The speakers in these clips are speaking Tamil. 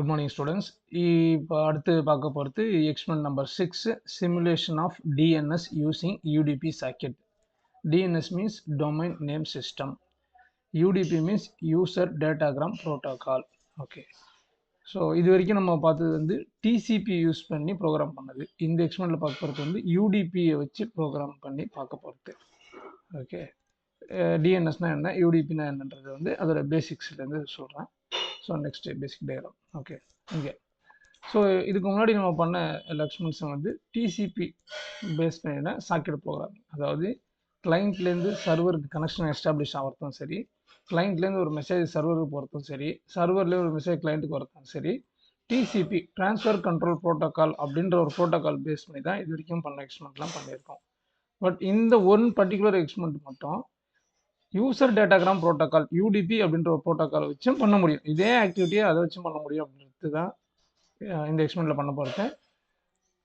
Good morning, students. இப்போ அடுத்து பார்க்க போகிறது experiment number 6 simulation of DNS using UDP circuit. DNS means domain name system. UDP means user datagram protocol. Okay. So இது வரைக்கும் நம்ம பார்த்தது வந்து டிசிபி யூஸ் பண்ணி ப்ரோக்ராம் பண்ணது. இந்த எக்ஸ்பெரிமெண்ட்டில் பார்க்க போகிறது வந்து யூடிபியை வச்சு ப்ரோக்ராம் பண்ணி பார்க்க போகிறது. ஓகே, டிஎன்எஸ்னால் என்ன, யூடிபினா என்னன்றது வந்து அதோட பேசிக்ஸ்லேருந்து சொல்கிறேன். ஸோ நெக்ஸ்ட் பேசிக் டயக்ராம். ஓகே, இங்கே ஸோ இதுக்கு முன்னாடி நம்ம பண்ண எக்ஸ்பெரிமெண்ட்ஸ் வந்து டிசிபி பேஸ் பண்ணின சாக்கெட் ப்ரோக்ராமிங். அதாவது கிளைண்ட்லேருந்து சர்வருக்கு கனெக்ஷன் எஸ்டாப்ளிஷ் ஆகிறதும் சரி, கிளைண்ட்லேருந்து ஒரு மெசேஜ் சர்வருக்கு போகிறதும் சரி, சர்வர்லேயே ஒரு மெசேஜ் கிளைண்ட்டுக்கு வரதும் சரி, டிசிபி ட்ரான்ஸ்ஃபர் கண்ட்ரோல் ப்ரோட்டோக்கால் அப்படின்ற ஒரு ப்ரோட்டோக்கால் பேஸ் பண்ணி தான் இது வரைக்கும் பண்ண எக்ஸ்பெரிமெண்ட்லாம் பண்ணியிருக்கோம். பட் இந்த ஒன் பர்டிகுலர் எக்ஸ்பெரிமெண்ட் மட்டும் யூசர் டேட்டாகிராம் ப்ரோட்டோக்கால் யூடிபி அப்படின்ற ஒரு ப்ரோட்டோக்கால் வச்சும் பண்ண முடியும். இதே ஆக்டிவிட்டியை அதை வச்சும் பண்ண முடியும் அப்படின்றது தான் இந்த எக்ஸ்பெரிமெண்ட்டில் பண்ண போகிறது.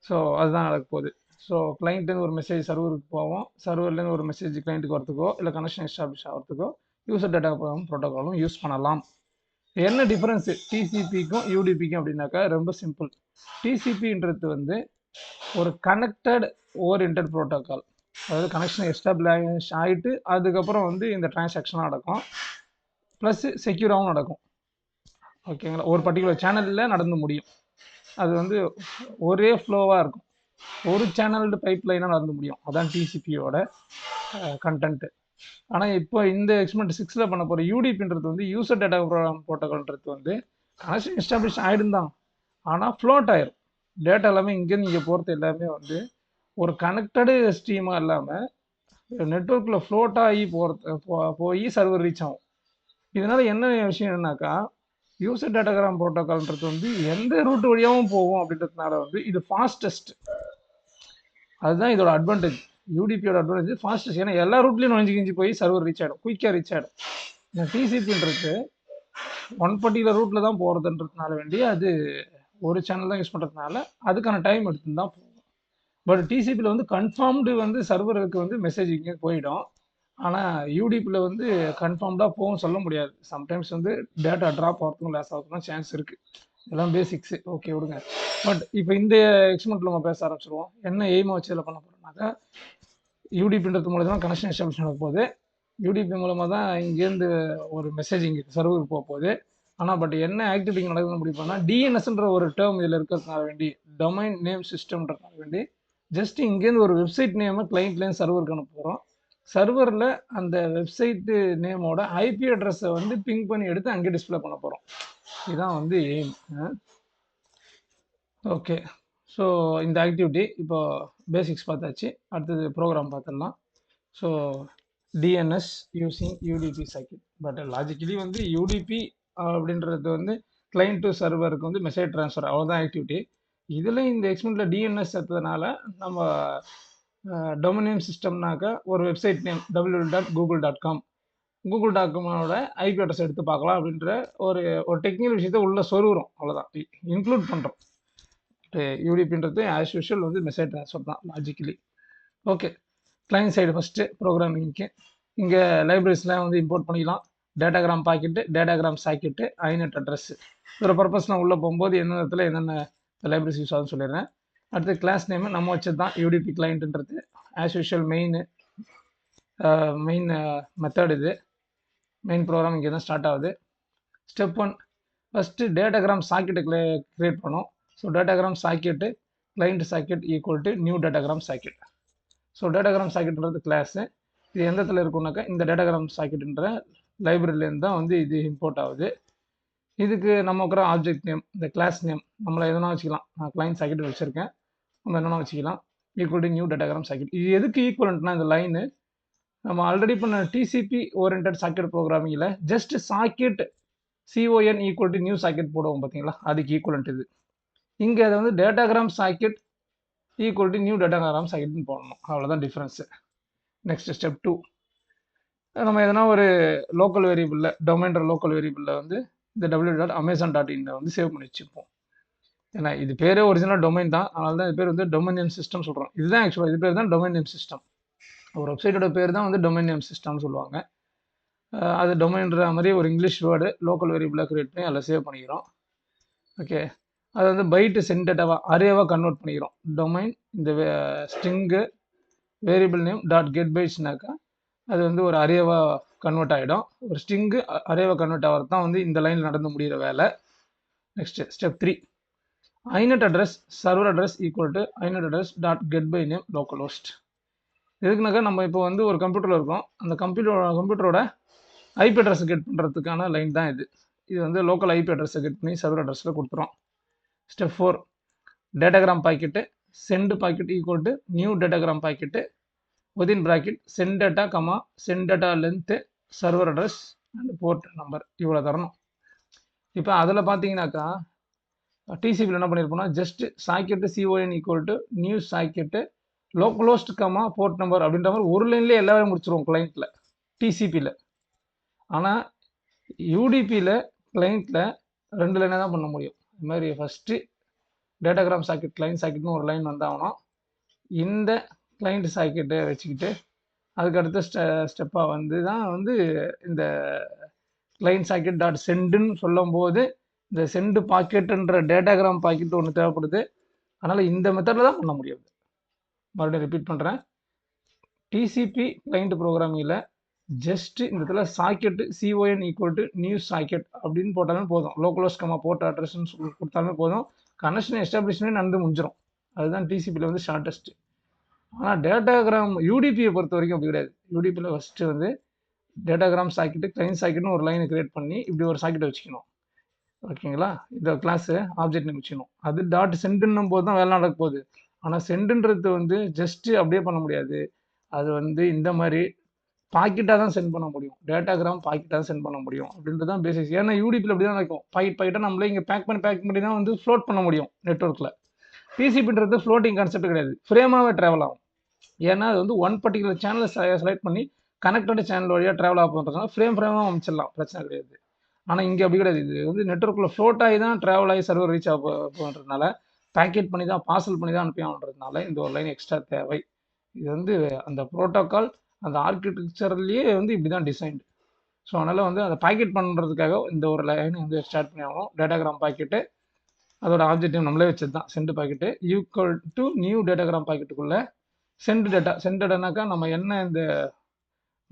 ஸோ அதுதான் நடக்க போகுது. ஸோ கிளைண்ட்லேருந்து ஒரு மெசேஜ் சர்வருக்கு போவோம், சர்வர்லேருந்து ஒரு மெசேஜ் கிளைண்ட்டுக்கு வரத்துக்கோ இல்லை கனெக்ஷன் எஸ்டாப்ளிஷ் ஆகிறதுக்கோ யூசர் டேட்டா ப்ரோட்டோக்காலும் யூஸ் பண்ணலாம். என்ன டிஃப்ரென்ஸு டிசிபிக்கும் யூடிபிக்கும் அப்படின்னாக்கா ரொம்ப சிம்பிள். டிசிபின்றது வந்து ஒரு கனெக்டட் ஓரியன்டட் ப்ரோட்டோக்கால். அதாவது கனெக்ஷன் எஸ்டாப்ளிஷ் ஆகிட்டு அதுக்கப்புறம் வந்து இந்த டிரான்சாக்ஷனாக நடக்கும், ப்ளஸ் செக்யூராகவும் நடக்கும். ஓகேங்களா, ஒரு பர்டிகுலர் சேனலில் நடந்து முடியும். அது வந்து ஒரே ஃப்ளோவாக இருக்கும், ஒரு சேனல்டு பைப் லைனாக நடந்து முடியும். அதான் டிசிபியோட கண்டென்ட்டு. ஆனால் இப்போ இந்த எக்ஸ்பெரிமெண்ட் 6ல் பண்ண போகிற யூடிபின்றது வந்து யூசர் டேட்டா ப்ரோட்டோக்கால்ன்றது வந்து கனெக்ஷன் எஸ்டாப்ளிஷ் ஆகிடுந்தான், ஆனால் ஃப்ளோட் ஆயிரும். டேட்டா எல்லாமே இங்கேருந்து இங்கே போகிறது எல்லாமே வந்து ஒரு கனெக்டடு ஸ்ட்ரீமாக இல்லாமல் நெட்ஒர்க்கில் ஃப்ளோட் ஆகி போய் சர்வர் ரீச் ஆகும். இதனால் என்ன விஷயம் என்னன்னாக்கா, யூசர் டேட்டாகிராம் ப்ரோட்டோக்கால்ன்றது வந்து எந்த ரூட் வழியாகவும் போகும் அப்படின்றதுனால வந்து இது ஃபாஸ்டஸ்ட். அதுதான் இதோட அட்வான்டேஜ். யூடிபியோட advantage fastest. ஏன்னா எல்லா ரூட்லையும் நுழைஞ்சி போய் சர்வர் ரீச் ஆகிடும், குயிக்காக ரீச் ஆகிடும். இந்த டிசிபின்றது ஒன் பர்டிகுலர் ரூட்டில் தான் போகிறதுன்றதுனால வேண்டி அது ஒரு சேனல் தான் யூஸ் பண்ணுறதுனால அதுக்கான டைம் எடுத்து தான் போகும். பட் டிசிபியில் வந்து கன்ஃபார்ம்டு வந்து சர்வருக்கு வந்து மெசேஜ் இங்கே போயிடும். ஆனால் யூடிபியில் வந்து கன்ஃபார்ம்டாக போகும் சொல்ல முடியாது. சம்டைம்ஸ் வந்து டேட்டா ட்ராப் ஆகிறதுக்கும் லாஸ் ஆகிறதுக்கும் சான்ஸ் இருக்குது. இதெல்லாம் பேசிக்ஸு. ஓகே விடுங்க. பட் இப்போ இந்த எக்ஸ்பெரிமெண்ட்டில் நம்ம பேச ஆரம்பிச்சிடுவோம். என்ன எய்மை வச்சு இதில் பண்ண போகிறோம்னாக்கா, யூடிபின்றது மூலம் தான் கனெக்ஷன் எஸ்டாப்ளிஷ் நடக்க போகுது. யூடிபி மூலமாக தான் இங்கேருந்து ஒரு மெசேஜ் இங்கே சர்வருக்கு போக போகுது. ஆனால் பட் என்ன ஆக்டிவிட்டி நடக்குதுன்னு முடிவு பண்ணால், டிஎன்எஸ்ன்ற ஒரு டேர்ம் இதில் இருக்கிறதுனால வேண்டி, டொமைன் நேம் சிஸ்டம்ன்றதுனால வேண்டி ஜஸ்ட் இங்கேருந்து ஒரு வெப்சைட் நேமை கிளைண்ட்லேருந்து சர்வருக்கு அனுப்ப போகிறோம். சர்வரில் அந்த வெப்சைட்டு நேமோட ஐபி அட்ரஸை வந்து பிங் பண்ணி எடுத்து அங்கே டிஸ்பிளே பண்ண போகிறோம். இதுதான் வந்து எய்ம். ஓகே, ஸோ இந்த ஆக்டிவிட்டி இப்போ பேசிக்ஸ் பார்த்தாச்சு. அடுத்தது ப்ரோக்ராம் பார்த்துடலாம். So DNS using UDP circuit. But logically வந்து யூடிபி அப்படின்றது வந்து கிளைண்ட் டு சர்வருக்கு வந்து மெசேஜ் ட்ரான்ஸ்ஃபர், அவ்வளோதான் ஆக்டிவிட்டி. இதில் இந்த எக்ஸ்பெரிமெண்ட்டில் டிஎன்எஸ் சேர்த்ததுனால நம்ம டொமைன் நேம் சிஸ்டம்னாக்கா ஒரு வெப்சைட் நேம் www.google.com, google.comோட ஐபி அட்ரஸ் எடுத்து பார்க்கலாம் அப்படின்ற ஒரு டெக்னிக்கல் விஷயத்தை உள்ளே சொருகிறோம், அவ்வளோதான், இன்க்ளூட் பண்ணுறோம். யூடிபின்றது ஆஸ் யூஷுவல் வந்து மெசேஜ் ட்ரான்ஸ்ஃபர் தான் logically. Okay, client side first ப்ரோக்ராமிங்க்கு இங்கே லைப்ரரிஸ்லாம் வந்து இம்போர்ட் பண்ணிக்கலாம். Datagram packet, datagram socket, inet address. இதோட பர்பஸ் நான் உள்ளே போகும்போது எந்த இடத்துல என்னென்ன லைப்ரரிஸ் யூஸ் ஆகுதுன்னு சொல்லிடுறேன். அடுத்து கிளாஸ் நேமு நம்ம வச்சது தான் யூடிபி கிளைண்ட்டுன்றது. ஆஸ் யூஷுவல் மெயின் மெத்தட் இது. மெயின் ப்ரோக்ராம் இங்கே தான் ஸ்டார்ட் ஆகுது. ஸ்டெப் 1, ஃபஸ்ட்டு டேட்டாகிராம் சாக்கெட்டை க்ரியேட் பண்ணோம். So datagram socket client socket equal to new datagram socket. So datagram சாக்கெட்ன்றது கிளாஸு. இது எந்த இடத்துல இருக்குன்னாக்கா இந்த டேட்டாகிராம் சாக்கெட்டுன்ற லைப்ரரியிலேருந்து தான் வந்து இது இம்போர்ட் ஆகுது. இதுக்கு நம்ம இருக்கிற ஆப்ஜெக்ட் நேம், இந்த கிளாஸ் நேம் நம்மளை எதனா வச்சுக்கலாம். நான் கிளைண்ட் சாக்கெட் வச்சுருக்கேன், நம்ம என்னென்னா வச்சுக்கலாம். Equal to new datagram socket. இது எதுக்கு ஈக்குவலண்ட்னா, இந்த லைனு நம்ம ஆல்ரெடி பண்ண டிசிபி ஓரியன்டட் சாக்கெட் ப்ரோக்ராமிங்கில் just socket CON equal to new socket போடுவோம் பார்த்தீங்களா, அதுக்கு ஈக்குவலண்ட் இது. இங்கே அதை வந்து datagram socket equal to new datagram சாக்கெட்னு போடணும், அவ்வளோதான் டிஃப்ரென்ஸு. நெக்ஸ்ட் ஸ்டெப் 2, நம்ம எதனா ஒரு லோக்கல் வேரியபிளில், டொமைன்ற லோக்கல் வேரியபிளில் வந்து இந்த www.amazon.in வந்து சேவ் பண்ணி வச்சுப்போம். ஏன்னா இது பேரே ஒரிஜினல் டொமைன் தான், அதனால தான் இது பேர் வந்து டொமைன் நேம் சிஸ்டம் சொல்கிறோம். இதுதான் ஆக்சுவலாக இது பேர் தான் டொமைன் நேம் சிஸ்டம். ஒரு வெப்சைட்டோட பேர் தான் வந்து டொமைன் நேம் சிஸ்டம்னு சொல்லுவாங்க. அது டொமைன்ற மாதிரி ஒரு இங்கிலீஷ் வேர்டு லோக்கல் வேரியபிளாக க்ரியேட் பண்ணி அதில் சேவ் பண்ணிக்கிறோம். ஓகே, அது வந்து பைட்டு சென்ட் டேட்டாவாக அரேவாக கன்வெர்ட் பண்ணிக்கிறோம். டொமைன் இந்த string variable name dot get பைட்ஸ்னாக்கா அது வந்து ஒரு அரேவாக கன்வெர்ட் ஆகிடும். ஒரு ஸ்ட்ரிங்கு அரேவாக கன்வெர்ட் ஆகிறது தான் வந்து இந்த லைனில் நடந்து முடிகிற வேலை. Next step 3, inet address server address equal to inet address dot get by name local host. எதுக்குனாக்கா நம்ம இப்போ வந்து ஒரு கம்ப்யூட்டரில் இருக்கோம், அந்த கம்ப்யூட்டரோட ஐபி அட்ரஸை கெட் பண்ணுறதுக்கான லைன் தான் இது. இது வந்து லோக்கல் ஐபி அட்ரஸை கெட் பண்ணி சர்வர் அட்ரஸில் கொடுத்துரும். Step 4, datagram packet send packet equal to new datagram packet within bracket send data comma send data length server address and port number இவ்வளோ தரணும். இப்போ அதில் பார்த்தீங்கன்னாக்கா டிசிபியில் என்ன பண்ணியிருப்போம்னா just socket CON equal to new socket local host comma port number அப்படின்ற மாதிரி ஒரு லைன்லேயே எல்லாரும் முடிச்சிருவோம் கிளைண்ட்டில் டிசிபியில். ஆனால் யூடிபியில் கிளைண்ட்டில் 2 லைனாக தான் பண்ண முடியும். இது மாதிரி ஃபஸ்ட்டு டேட்டாகிராம் சாக்கெட் கிளைண்ட் சாக்கெட்னு ஒரு லைன் வந்தாகணும். இந்த கிளைண்ட் சாக்கெட்டை வச்சுக்கிட்டு அதுக்கு அடுத்த ஸ்டெப்பாக வந்து தான் வந்து இந்த கிளைண்ட் சாக்கெட் டாட் சென்டுன்னு சொல்லும் போது இந்த சென்டு பாக்கெட்டுன்ற டேட்டாகிராம் பாக்கெட் ஒன்று தேவைப்படுது. அதனால் இந்த மெத்தடில் தான் பண்ண முடியாது. மறுபடியும் ரிப்பீட் பண்ணுறேன், டிசிபி கிளைண்ட் ப்ரோக்ராமிங்கில் ஜஸ்ட் இந்த இடத்துல socket CON equal to new socket அப்படின்னு போட்டாலும் போதும், லோக்கல் ஹோஸ்ட் கமா போர்ட் அட்ரஸ்ன்னு சொல்லி கொடுத்தாலுமே போதும், கனெக்ஷன் எஸ்டாப்ளிஷ்மெண்ட் நடந்து முடிஞ்சிடும். அதுதான் டிசிபியில் வந்து ஷார்ட்டஸ்ட். ஆனால் டேட்டாகிராம் யூடிபியை பொறுத்த வரைக்கும் அப்படி கிடையாது. யூடிபியில் ஃபஸ்ட்டு வந்து டேட்டாகிராம் சாக்கெட்டு கிளைண்ட் சாக்கெட்னு ஒரு லைனை கிரியேட் பண்ணி இப்படி ஒரு சாக்கெட்டை வச்சுக்கணும். ஓகேங்களா, இந்த கிளாஸு ஆப்ஜெக்ட் நேம் வச்சுக்கணும். அது டாட் சென்டுன்னும் போது தான் வேலை நடக்க போகுது. ஆனால் சென்டுன்றது வந்து ஜஸ்ட்டு அப்படியே பண்ண முடியாது. அது வந்து இந்த மாதிரி பாக்கெட்டாக தான் சென்ட் பண்ண முடியும், டேட்டாகிராம் பாக்கெட்டாக தான் சென்ட் பண்ண முடியும் அப்படின்றது தான் பேசிக்ஸ். ஏன்னா யூடிபியில் அப்படி தான் நடக்கும், பாக்கெட்டாக நம்மளே இங்கே பேக் பண்ணி தான் வந்து ஃப்ளோட் பண்ண முடியும் நெட்ஒர்க்கில். டிசிபின்றது ஃப்ளோட்டிங் கான்செப்ட் கிடையாது, ஃப்ரேமாகவே ட்ராவல் ஆகும். ஏன்னா அது வந்து ஒன் பர்டிகுலர் சேனலை செலக்ட் பண்ணி கனெக்டட் சேனல் வழியாக ட்ராவல் ஆக பண்ணுறதுனால ஃப்ரேமாக அமைச்சிடலாம், பிரச்சனை கிடையாது. ஆனால் இங்கே அப்படி கிடையாது, இது வந்து நெட்ஒர்க்கில் ஃப்ளோட் ஆகி தான் ட்ராவல் ஆகி சர்வர் ரீச் ஆகுன்றதுனால பேக்கெட் பண்ணி தான் பார்சல் பண்ணி தான் அனுப்பியான்றதுனால இந்த ஒரு லைன் எக்ஸ்ட்ரா தேவை. இது வந்து அந்த ப்ரோட்டோக்கால் அந்த ஆர்கிடெக்சர்லேயே வந்து இப்படி தான் டிசைன்டு. ஸோ அதனால் வந்து அதை பேக்கெட் பண்ணுறதுக்காக இந்த ஒரு லைன் வந்து ஸ்டார்ட் பண்ணி ஆகணும். டேட்டாகிராம் பாக்கெட்டு அதோட ஆப்ஜெக்டிவ் நம்மளே வச்சது தான், send packet equal to new datagram பாக்கெட்டுக்குள்ளே சென்ட் டேட்டானாக்கா நம்ம என்ன இந்த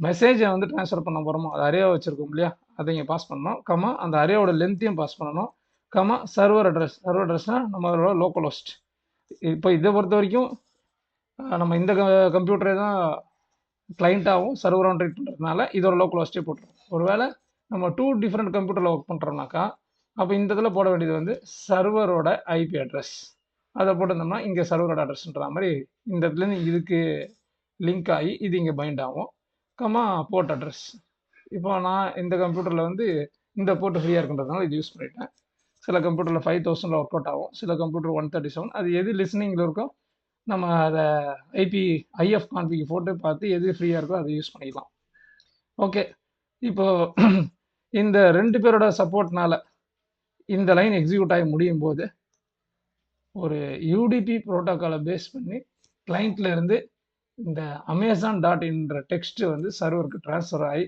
மெசேஜை வந்து ட்ரான்ஸ்ஃபர் பண்ண போகிறோமோ அது அரேவை வச்சுருக்கோம் இல்லையா, அதை இங்கே பாஸ் பண்ணணும். கமா அந்த அரேவோட லென்த்தையும் பாஸ் பண்ணணும். கமா சர்வர் அட்ரஸ்னால் நம்மளோட லோக்கல் ஹோஸ்ட். இப்போ இதை பொறுத்த வரைக்கும் நம்ம இந்த கம்ப்யூட்டரே தான் கிளைண்ட்டாகவும் சர்வராகவும் ட்ரீட் பண்ணுறதுனால இதோட லோக்கல் ஹோஸ்ட்டே போட்டுருவோம். ஒருவேளை நம்ம 2 டிஃப்ரெண்ட் கம்ப்யூட்டரில் ஒர்க் பண்ணுறோம்னாக்கா அப்போ இந்த இதில் போட வேண்டியது வந்து சர்வரோட ஐபி அட்ரஸ், அதை போட்டிருந்தோம்னா இங்கே சர்வரோட அட்ரஸ்ன்ற மாதிரி இந்த இடத்துலேருந்து இதுக்கு லிங்க் ஆகி இது இங்கே பைண்ட் ஆகும். Comma port address. இப்போ நான் இந்த கம்ப்யூட்டரில் வந்து இந்த போர்ட்டு ஃப்ரீயாக இருக்குன்றதுனால இது யூஸ் பண்ணிட்டேன். சில கம்ப்யூட்டரில் 5000 ஒர்க் அவுட் ஆகும், சில கம்ப்யூட்டர் 137. அது எது லிஸ்னிங்கில் இருக்கோ நம்ம அதை IF கான்ஃபிக் போட்டு பார்த்து எது ஃப்ரீயாக இருக்கோ அதை யூஸ் பண்ணிக்கலாம். ஓகே, இப்போ இந்த 2 பேரோட சப்போர்ட்னால இந்த லைன் எக்ஸிக்யூட் ஆகி முடியும் போது ஒரு யூடிபி ப்ரோட்டோக்காலை பேஸ் பண்ணி கிளைண்ட்ல இருந்து இந்த amazon.inன்ற டெக்ஸ்ட் வந்து சர்வருக்கு ட்ரான்ஸ்ஃபர் ஆகி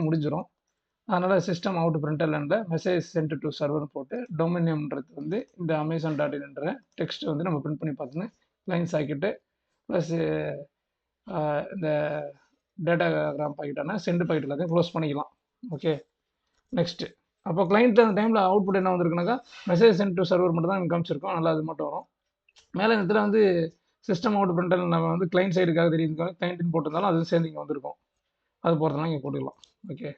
முடிஞ்சிடும். அதனால் சிஸ்டம் அவுட் பிரிண்டர்ல மெசேஜ் சென்ட் டு சர்வர் போட்டு டொமைன் நேம்ன்றது வந்து இந்த amazon.inன்ற டெக்ஸ்ட் வந்து நம்ம பிரிண்ட் பண்ணி பார்த்துன்னு கிளைண்ட் சாக்கெட்டு ப்ளஸ் இந்த டேட்டாகிராம் பாக்கெட்டான சென்ட் பாக்கெட் எல்லாத்தையும் க்ளோஸ் பண்ணிக்கலாம். ஓகே, நெக்ஸ்ட்டு அப்போ கிளைண்ட் அந்த டைமில் அவுட்புட் என்ன வந்திருக்குனாக்கா மெசேஜ் சென்ட் டு சர்வர் மட்டும் தான் காமிச்சிருக்கோம், நல்லா அது மட்டும் வரும். மேலே இந்த இடத்துல வந்து சிஸ்டம் அவுட் பிரிண்டர் நம்ம வந்து கிளைண்ட் சைடுக்காக தெரியுதுக்காக கிளைண்ட்னு போட்டிருந்தாலும் அது சேர்ந்து இங்கே வந்திருக்கும், அது போகிறதுனால இங்கே போட்டுக்கலாம். ஓகே,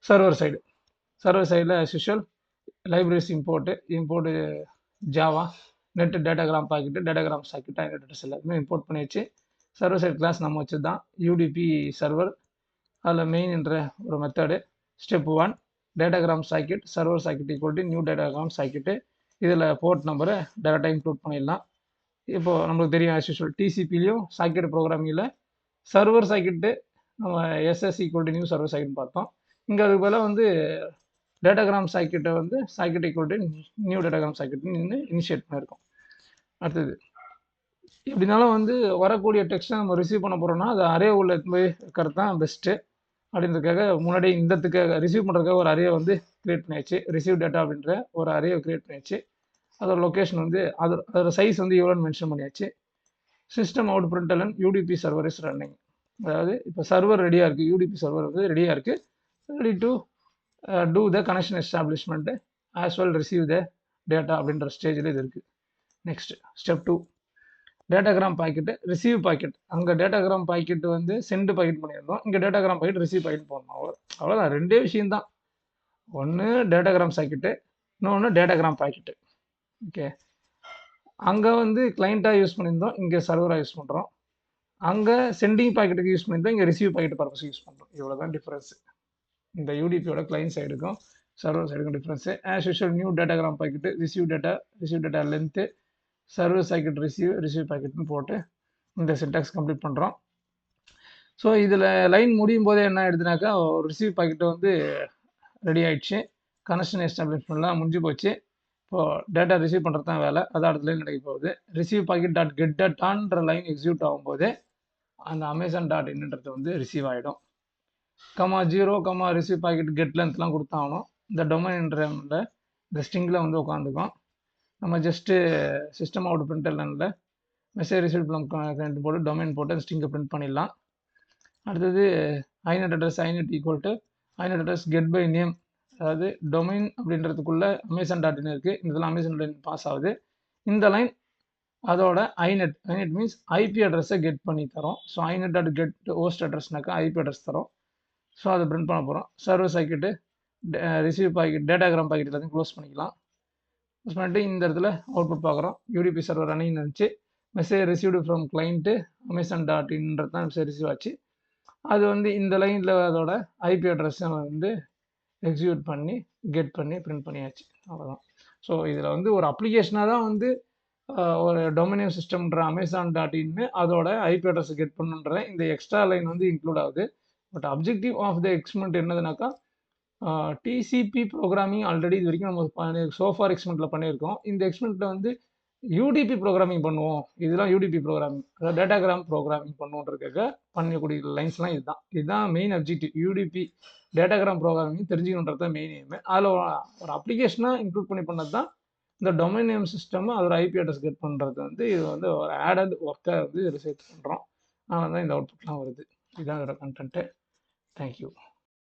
சர்வர் சைடில் as usual libraries import Java net datagram packet datagram socket address எல்லாத்தையுமே இம்போர்ட் பண்ணி வச்சு சர்வர் சைடு கிளாஸ் நம்ம வச்சு தான் யூடிபி சர்வர். அதில் மெயின் என்ற ஒரு method. Step 1 datagram socket server socket equal to new datagram socket. இதில் போர்ட் நம்பரை டேரெக்டாக இன்க்ளூட் பண்ணிடலாம். இப்போது நம்மளுக்கு தெரியும் as usual டிசிபிலையும் சாக்கெட் ப்ரோக்ராமிங்கில் சர்வர் சாக்கெட்டு நம்ம SS equal to new server சாக்கெட்னு பார்த்தோம். இங்கே அதுக்கு பதிலாக வந்து டேட்டாகிராம் சாக்கெட்டை வந்து socket equal to new datagram சாக்கெட்னு இனிஷியேட் பண்ணியிருக்கோம். அடுத்தது எப்படினாலும் வந்து வரக்கூடிய டெக்ஸ்ட்டை நம்ம ரிசீவ் பண்ண போகிறோம்னா அது அரே உள்ள போய் இருக்கிறது தான் பெஸ்ட்டு. அப்படின்றதுக்காக முன்னாடி இந்தத்துக்காக ரிசீவ் பண்ணுறதுக்காக ஒரு அரே வந்து கிரியேட் பண்ணியாச்சு. ரிசீவ் டேட்டா அப்படின்ற ஒரு அரேவை கிரியேட் பண்ணியாச்சு. அதோட லொக்கேஷன் வந்து அதோட சைஸ் வந்து எவ்வளோன்னு மென்ஷன் பண்ணியாச்சு. System out println UDP server is running. அதாவது இப்போ சர்வர் ரெடியாக இருக்குது, யூடிபி சர்வர் வந்து ரெடியாக இருக்குது, ready to do the connection establishment as well receive the data அப்படின்ற ஸ்டேஜில் இது இருக்குது. Next step 2, datagram packet receive packet. அங்கே டேட்டாகிராம் பாக்கெட் வந்து சென்ட் பாக்கெட் பண்ணியிருந்தோம், இங்கே டேட்டாகிராம் பாக்கெட் ரிசீவ் பாக்கெட் போடணும். அவ்வளோதான், ரெண்டே விஷயம்தான். ஒன்று டேட்டாகிராம் சாக்கெட்டு, இன்னொன்று டேட்டாகிராம் பாக்கெட்டு. ஓகே, அங்கே வந்து கிளைண்ட்டாக யூஸ் பண்ணியிருந்தோம், இங்கே சர்வராக யூஸ் பண்ணுறோம். அங்கே சென்டிங் பாக்கெட்டுக்கு யூஸ் பண்ணியிருந்தோம், இங்கே ரிசீவ் பாக்கெட் பர்பஸ் யூஸ் பண்ணுறோம். இவ்வளோ தான் டிஃப்ரென்ஸ் இந்த யூடிபியோட கிளைண்ட் சைடுக்கும் சர்வர் சைடுக்கும் difference. As usual new datagram packet receive data length server socket receive பாக்கெட்னு போட்டு இந்த சின்டாக்ஸ் கம்ப்ளீட் பண்ணுறோம். ஸோ இதில் லைன் முடியும் போதே என்ன ஆயிடுதுனாக்கா, ரிசீவ் பாக்கெட்டு வந்து ரெடி ஆயிடுச்சு, கனெக்ஷன் எஸ்டாப்ளிஷ்மெண்ட்லாம் முடிஞ்சு போச்சு. இப்போது டேட்டா ரிசீவ் பண்ணுறது தான் வேலை, அது அடுத்த லைன் நடக்க போகுது. ரிசீவ் பாக்கெட் டாட் கெட் டாட்ன்ற லைன் எக்ஸிக்யூட் ஆகும்போதே அந்த அமேசான் டாட் இன்னன்றது வந்து ரிசீவ் ஆகிடும். கமா 0 ரிசீவ் பாக்கெட் கெட் லென்த்லாம் கொடுத்தாகணும். இந்த டொமைன்ற இந்த ஸ்ட்ரிங்கில் வந்து உட்காந்துக்கும். நம்ம ஜஸ்ட்டு சிஸ்டம் அவுட் printlnல மெசேஜ் ரிசீவ் கிளைண்ட் போட்டு டொமைன் போட்டு அந்த ஸ்ட்ரிங்கை பிரிண்ட் பண்ணிடலாம். அடுத்தது inet address equal to inet address get by name. அதாவது டொமைன் அப்படின்றதுக்குள்ள அமேசான் டாட் இன் இருக்குது, இந்த அமேசான் டாட் இன் பாஸ் ஆகுது. இந்த லைன் அதோட ஐநெட் மீன்ஸ் ஐபி அட்ரஸை கெட் பண்ணி தரோம். So inet dot get host அட்ரஸ்னாக்கா ஐபி அட்ரஸ் தரோம். ஸோ அதை பிரிண்ட் பண்ண போகிறோம். Server socket receive packet datagram packet எல்லாத்தையும் க்ளோஸ் பண்ணிக்கலாம். க்ளோஸ் பண்ணிட்டு இந்த இடத்துல அவுட்புட் பார்க்குறோம். யூடிபி சர்வர் ரன்னிங் இருந்துச்சு, message received from client Amazon dot இன்றது தான் மெசேஜ் ரிசீவ் ஆச்சு. அது வந்து இந்த லைனில் அதோட ஐபி அட்ரஸை வந்து எக்ஸிக்யூட் பண்ணி கெட் பண்ணி பிரிண்ட் பண்ணியாச்சு. அவ்வளோதான். ஸோ இதில் வந்து ஒரு அப்ளிகேஷனாக தான் வந்து ஒரு டொமினியம் சிஸ்டம்ன்ற அமேசான் டாட் இன்னு அதோட ஐபி அட்ரஸை கெட் பண்ணுன்ற இந்த எக்ஸ்ட்ரா லைன் வந்து இன்க்ளூட் ஆகுது. But objective of the experiment என்னதுனாக்கா, டிசிபி ப்ரோக்ராமிங் ஆல்ரெடி இது வரைக்கும் நம்ம சோஃபார் எக்ஸ்பெரிமெண்ட்டில் பண்ணியிருக்கோம். இந்த எக்ஸ்பெரிமெண்ட்டில் வந்து யூடிபி ப்ரோக்ராமிங் பண்ணுவோம். இதெல்லாம் யூடிபி ப்ரோக்ராமிங், அதாவது டேட்டாகிராம் ப்ரோக்ராமிங் பண்ணுன்றதுக்காக பண்ணக்கூடிய லைன்ஸ்லாம் இதுதான் main objective. UDP datagram programming தெரிஞ்சுக்கணுன்றது தான் மெயின் எய்மு. அதில் ஒரு அப்ளிகேஷனாக இன்க்ளூட் பண்ணி பண்ணது தான் இந்த டொமைன் நேம் சிஸ்டம் அதோட ஐபி அட்ரஸ் கெட் பண்ணுறது வந்து இது வந்து ஒரு ஆடட் ஒர்க்கை வந்து இதில் சேர்த்து பண்ணுறோம். அதனால தான் இந்த அவுட்புட்லாம் வருது. இதுதான் இதோட கண்டென்ட்டு. தேங்க்யூ.